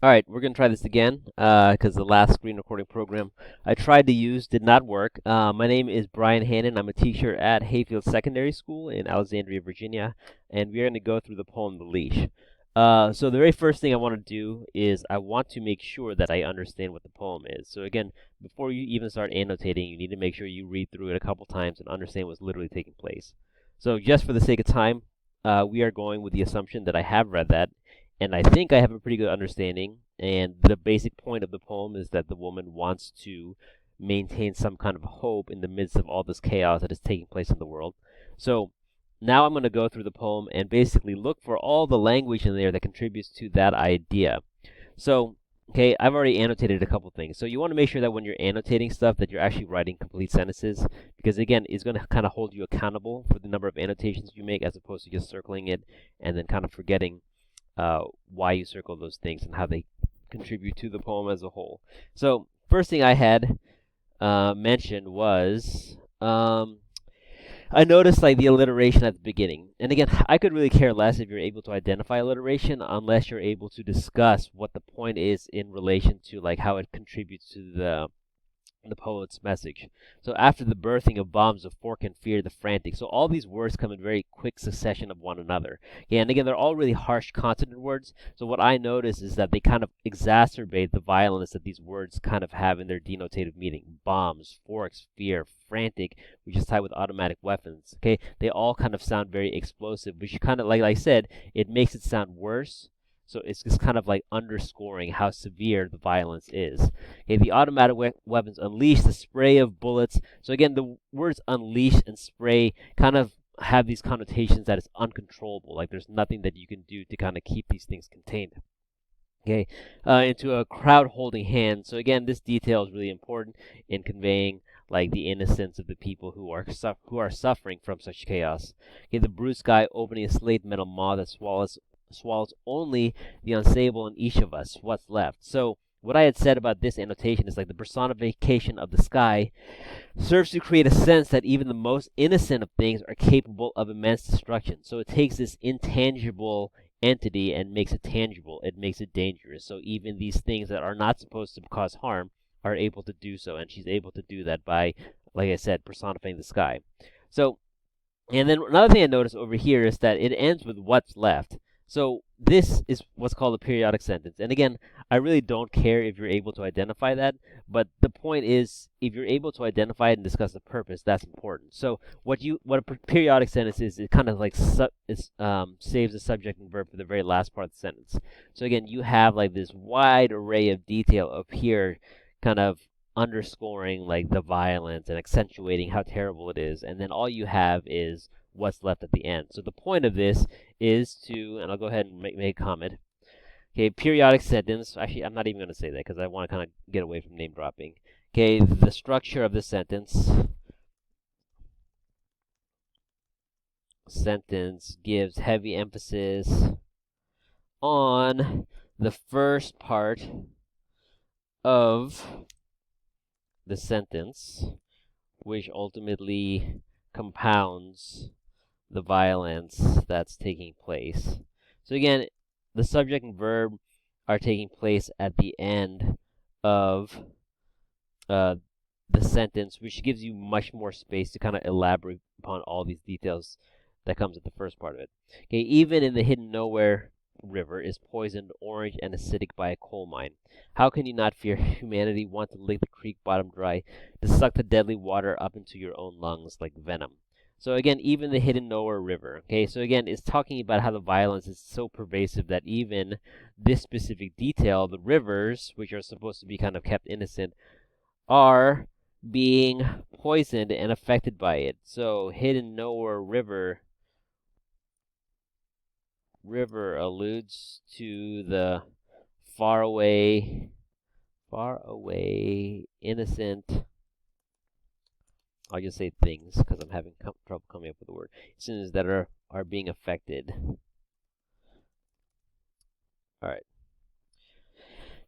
All right, we're gonna try this again because the last screen recording program I tried to use did not work. My name is Brian Hannon. I'm a teacher at Hayfield Secondary School in Alexandria, Virginia, and we're going to go through the poem "The Leash." So the very first thing I want to do is I want to make sure that I understand what the poem is. So again, before you even start annotating, you need to make sure you read through it a couple times and understand what's literally taking place. So just for the sake of time, we are going with the assumption that I have read that and I think I have a pretty good understanding. And the basic point of the poem is that the woman wants to maintain some kind of hope in the midst of all this chaos that is taking place in the world. So now I'm going to go through the poem and basically look for all the language in there that contributes to that idea. So, okay, I've already annotated a couple things. So you want to make sure that when you're annotating stuff that you're actually writing complete sentences because again, it's going to kind of hold you accountable for the number of annotations you make as opposed to just circling it and then kind of forgetting why you circle those things and how they contribute to the poem as a whole. So, first thing I had mentioned was I noticed like the alliteration at the beginning. And again, I could really care less if you're able to identify alliteration unless you're able to discuss what the point is in relation to like how it contributes to the poet's message. So after the birthing of bombs of fork and fear, the frantic. So all these words come in very quick succession of one another. Okay, and again, they're all really harsh consonant words. So what I notice is that they kind of exacerbate the violence that these words kind of have in their denotative meaning. Bombs, forks, fear, frantic, which is tied with automatic weapons. Okay, they all kind of sound very explosive, which kind of, like I said, it makes it sound worse. So it's just kind of like underscoring how severe the violence is. Okay, the automatic weapons unleash the spray of bullets. So again, the words unleash and spray kind of have these connotations that it's uncontrollable. Like there's nothing that you can do to kind of keep these things contained. Okay, into a crowd holding hands. So again, this detail is really important in conveying like the innocence of the people who are suffering from such chaos. Okay, the brute sky opening a slate metal maw that swallows only the unsayable in each of us, what's left. So what I had said about this annotation is like the personification of the sky serves to create a sense that even the most innocent of things are capable of immense destruction. So it takes this intangible entity and makes it tangible. It makes it dangerous. So even these things that are not supposed to cause harm are able to do so. And she's able to do that by, like I said, personifying the sky. So, and then another thing I noticed over here is that it ends with what's left. So this is what's called a periodic sentence. And again, I really don't care if you're able to identify that, but the point is if you're able to identify it and discuss the purpose, that's important. So what a periodic sentence is, it kind of like saves the subject and verb for the very last part of the sentence. So again, you have like this wide array of detail up here kind of underscoring like the violence and accentuating how terrible it is, and then all you have is what's left at the end. So the point of this is to, and I'll go ahead and make a comment. Okay, periodic sentence. Actually, I'm not even going to say that because I want to kind of get away from name dropping. Okay, the structure of the sentence gives heavy emphasis on the first part of the sentence, which ultimately compounds the violence that's taking place. So again, the subject and verb are taking place at the end of the sentence, which gives you much more space to kind of elaborate upon all these details that comes at the first part of it. Okay, even in the hidden nowhere river is poisoned orange and acidic by a coal mine. How can you not fear humanity want to lick the creek bottom dry, to suck the deadly water up into your own lungs like venom? So again, even the hidden nowhere river. Okay, so again, it's talking about how the violence is so pervasive that even this specific detail, the rivers, which are supposed to be kind of kept innocent, are being poisoned and affected by it. So hidden nowhere river alludes to the far away, innocent. I'll just say things because I'm having trouble coming up with the word. Sins that are being affected. All right.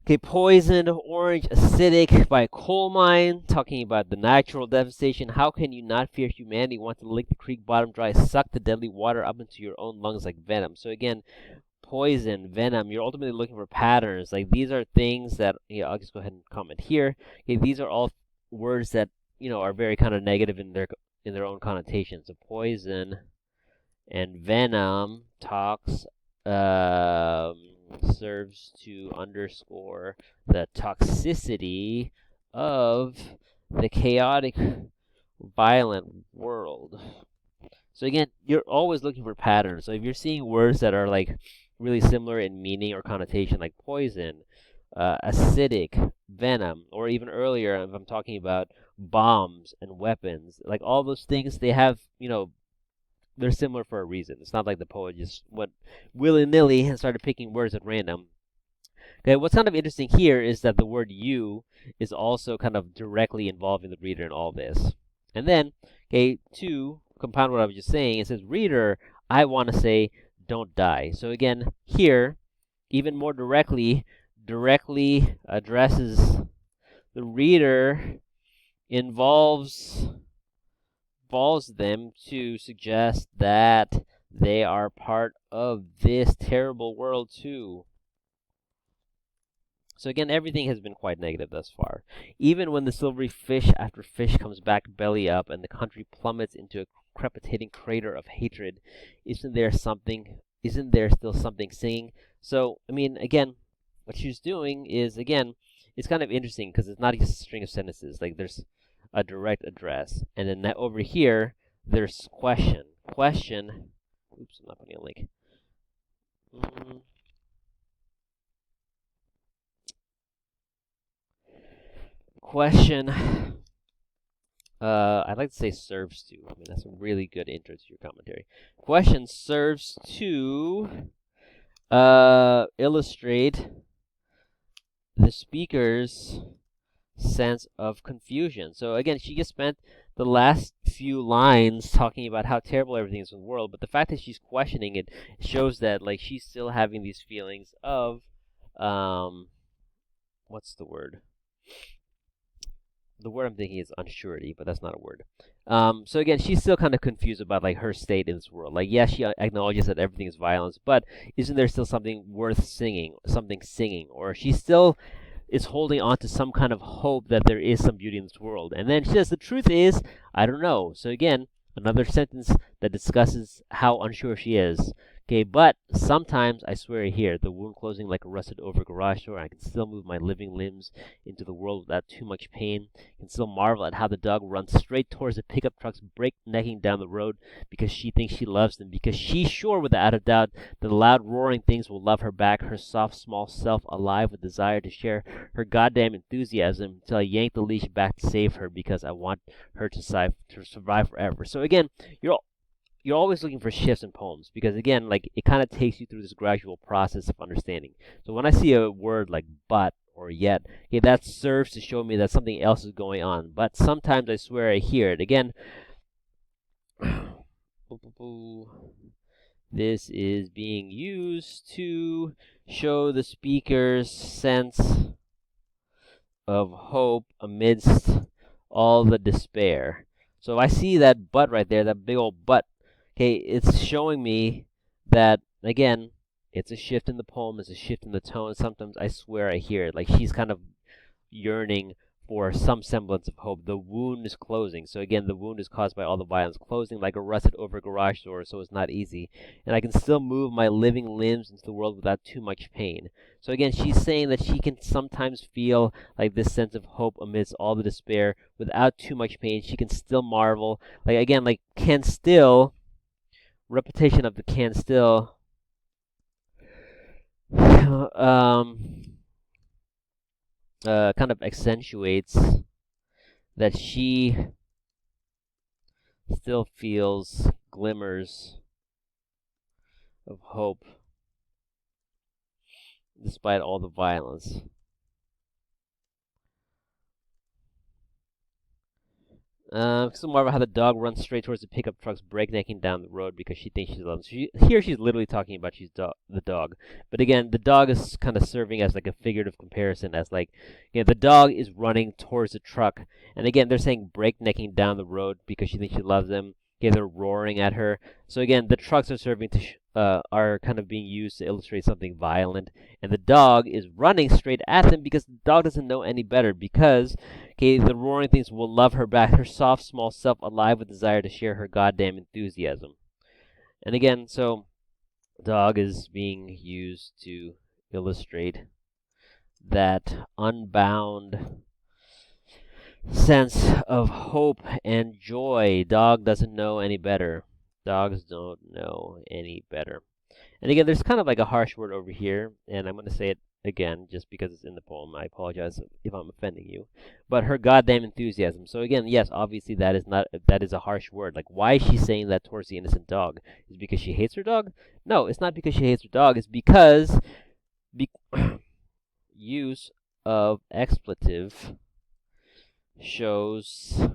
Okay, poisoned, orange, acidic by a coal mine, talking about the natural devastation. How can you not fear humanity want to lick the creek bottom dry, suck the deadly water up into your own lungs like venom? So again, poison, venom. You're ultimately looking for patterns. Like these are things that, I'll just go ahead and comment here. Okay, these are all words that, are very kind of negative in their own connotations. So poison and venom talks serves to underscore the toxicity of the chaotic, violent world. So again, you're always looking for patterns. So if you're seeing words that are like really similar in meaning or connotation, like poison, acidic, venom, or even earlier, if I'm talking about bombs and weapons, like all those things, they have, they're similar for a reason. It's not like the poet just went willy-nilly and started picking words at random. Okay, what's kind of interesting here is that the word you is also kind of directly involving the reader in all this. And then, okay, to compound what I was just saying, it says, reader, I want to say, don't die. So again, here, even more directly addresses the reader, involves them to suggest that they are part of this terrible world too. So again, everything has been quite negative thus far. Even when the silvery fish after fish comes back belly up and the country plummets into a crepitating crater of hatred, isn't there still something singing? So, I mean, again, what she's doing is, again, it's kind of interesting because it's not just a string of sentences. Like, there's a direct address. And then over here, there's question. Question. Oops, I'm not putting a link. Question. I'd like to say serves to. I mean, that's a really good intro to your commentary. Question serves to illustrate the speaker's sense of confusion. So again, she just spent the last few lines talking about how terrible everything is in the world, but the fact that she's questioning it shows that like she's still having these feelings of what's the word? The word I'm thinking is unsurety, but that's not a word. So again, she's still kind of confused about like her state in this world. Like, yes, she acknowledges that everything is violence, but isn't there still something worth singing, or she still is holding on to some kind of hope that there is some beauty in this world? And then she says, the truth is, I don't know. So again, another sentence that discusses how unsure she is. Okay, but sometimes I swear I hear the wound closing like a rusted over garage door. I can still move my living limbs into the world without too much pain. I can still marvel at how the dog runs straight towards the pickup trucks, breaknecking down the road because she thinks she loves them. Because she's sure without a doubt that the loud roaring things will love her back, her soft small self alive with desire to share her goddamn enthusiasm until I yank the leash back to save her because I want her to survive forever. So again, you're always looking for shifts in poems because, again, like it kind of takes you through this gradual process of understanding. So when I see a word like but or yet, okay, that serves to show me that something else is going on. But sometimes I swear I hear it. Again, this is being used to show the speaker's sense of hope amidst all the despair. So if I see that but right there, that big old but, okay, it's showing me that, again, it's a shift in the poem, it's a shift in the tone. Sometimes I swear I hear it. Like she's kind of yearning for some semblance of hope. The wound is closing. So again, the wound is caused by all the violence. Closing like a rusted over garage door, so it's not easy. And I can still move my living limbs into the world without too much pain. So again, she's saying that she can sometimes feel like this sense of hope amidst all the despair without too much pain. She can still marvel. Like again, like can still, repetition of the can still, kind of accentuates that she still feels glimmers of hope despite all the violence. So Marva, how the dog runs straight towards the pickup trucks, breaknecking down the road because she thinks she's alone. So here she's literally talking about the dog. But again, the dog is kind of serving as like a figurative comparison, as like, the dog is running towards the truck. And again, they're saying breaknecking down the road because she thinks she loves them. Okay, they're roaring at her. So again, the trucks are serving are kind of being used to illustrate something violent, and the dog is running straight at them because the dog doesn't know any better. Because, okay, the roaring things will love her back, her soft, small self, alive with desire to share her goddamn enthusiasm. And again, so dog is being used to illustrate that unbound sense of hope and joy. Dog doesn't know any better. Dogs don't know any better. And again, there's kind of like a harsh word over here, and I'm going to say it again just because it's in the poem. I apologize if I'm offending you. But her goddamn enthusiasm. So again, yes, obviously that is a harsh word. Like, why is she saying that towards the innocent dog? Is it because she hates her dog? No, it's not because she hates her dog. It's because be- use of expletive shows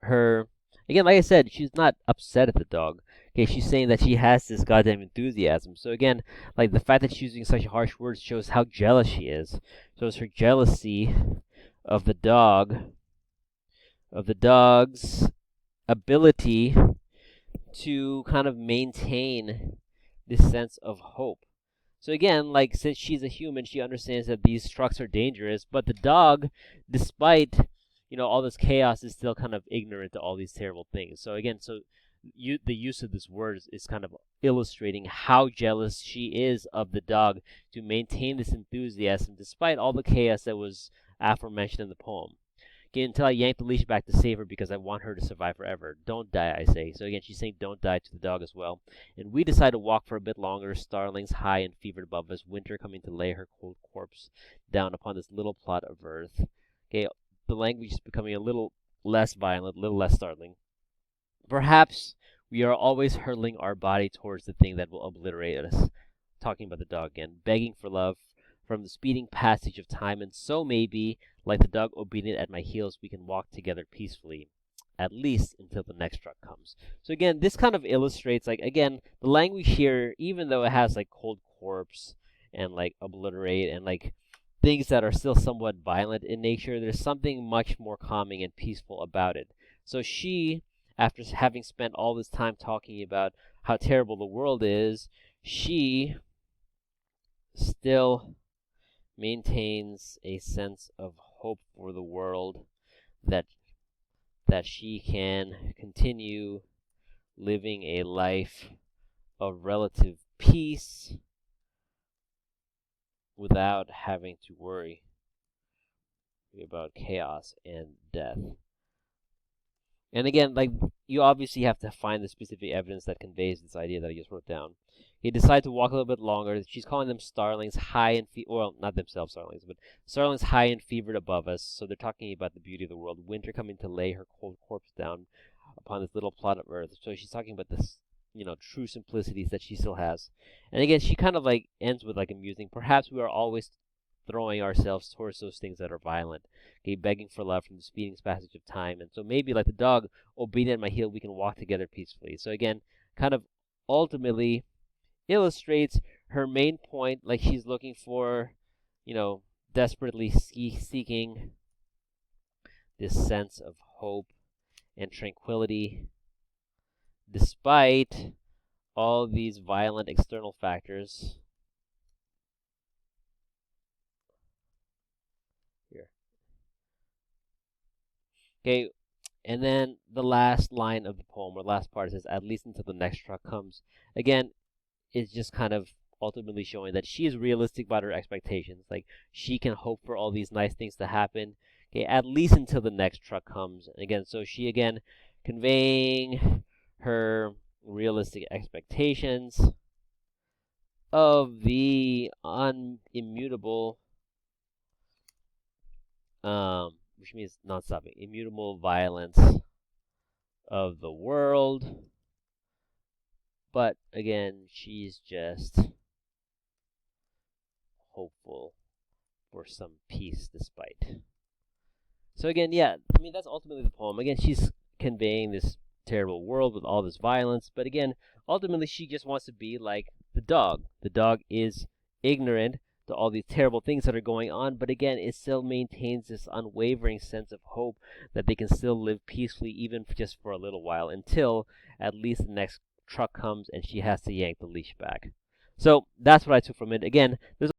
her, again, like I said, she's not upset at the dog. Okay, she's saying that she has this goddamn enthusiasm. So again, like the fact that she's using such harsh words shows how jealous she is. Shows her jealousy of the dog's ability to kind of maintain this sense of hope. So again, like, since she's a human, she understands that these trucks are dangerous, but the dog, despite, all this chaos, is still kind of ignorant to all these terrible things. So again, the use of this word is kind of illustrating how jealous she is of the dog to maintain this enthusiasm despite all the chaos that was aforementioned in the poem. Okay, until I yank the leash back to save her because I want her to survive forever. Don't die, I say. So again, she's saying don't die to the dog as well. And we decide to walk for a bit longer, starlings high and fevered above us, winter coming to lay her cold corpse down upon this little plot of earth. Okay, the language is becoming a little less violent, a little less startling. Perhaps we are always hurling our body towards the thing that will obliterate us. Talking about the dog again, begging for love from the speeding passage of time, and so maybe, like the dog obedient at my heels, we can walk together peacefully, at least until the next truck comes. So again, this kind of illustrates, like, again, the language here, even though it has like cold corpse and like obliterate and like things that are still somewhat violent in nature, there's something much more calming and peaceful about it. So she, after having spent all this time talking about how terrible the world is, she still maintains a sense of hope for the world, that she can continue living a life of relative peace without having to worry about chaos and death. And again, like, you obviously have to find the specific evidence that conveys this idea that I just wrote down. He decided to walk a little bit longer. She's calling them starlings high and well, not themselves starlings, but starlings high and fevered above us. So they're talking about the beauty of the world. Winter coming to lay her cold corpse down upon this little plot of earth. So she's talking about this, true simplicities that she still has. And again, she kind of like ends with like a musing. Perhaps we are always throwing ourselves towards those things that are violent. Okay, begging for love from the speeding passage of time. And so maybe like the dog obedient at my heel, we can walk together peacefully. So again, kind of ultimately illustrates her main point, like she's looking for, desperately seeking this sense of hope and tranquility despite all these violent external factors. Here. Okay, and then the last line of the poem, or last part, says, at least until the next truck comes. Again, it's just kind of ultimately showing that she is realistic about her expectations. Like, she can hope for all these nice things to happen, okay, at least until the next truck comes. And again, so she, again, conveying her realistic expectations of the immutable, which means non-stopping, immutable violence of the world. But again, she's just hopeful for some peace despite. So again, yeah, I mean, that's ultimately the poem. Again, she's conveying this terrible world with all this violence, but again, ultimately she just wants to be like the dog. The dog is ignorant to all these terrible things that are going on, but again, it still maintains this unwavering sense of hope that they can still live peacefully, even just for a little while, until at least the next truck comes and she has to yank the leash back. So that's what I took from it. Again, there's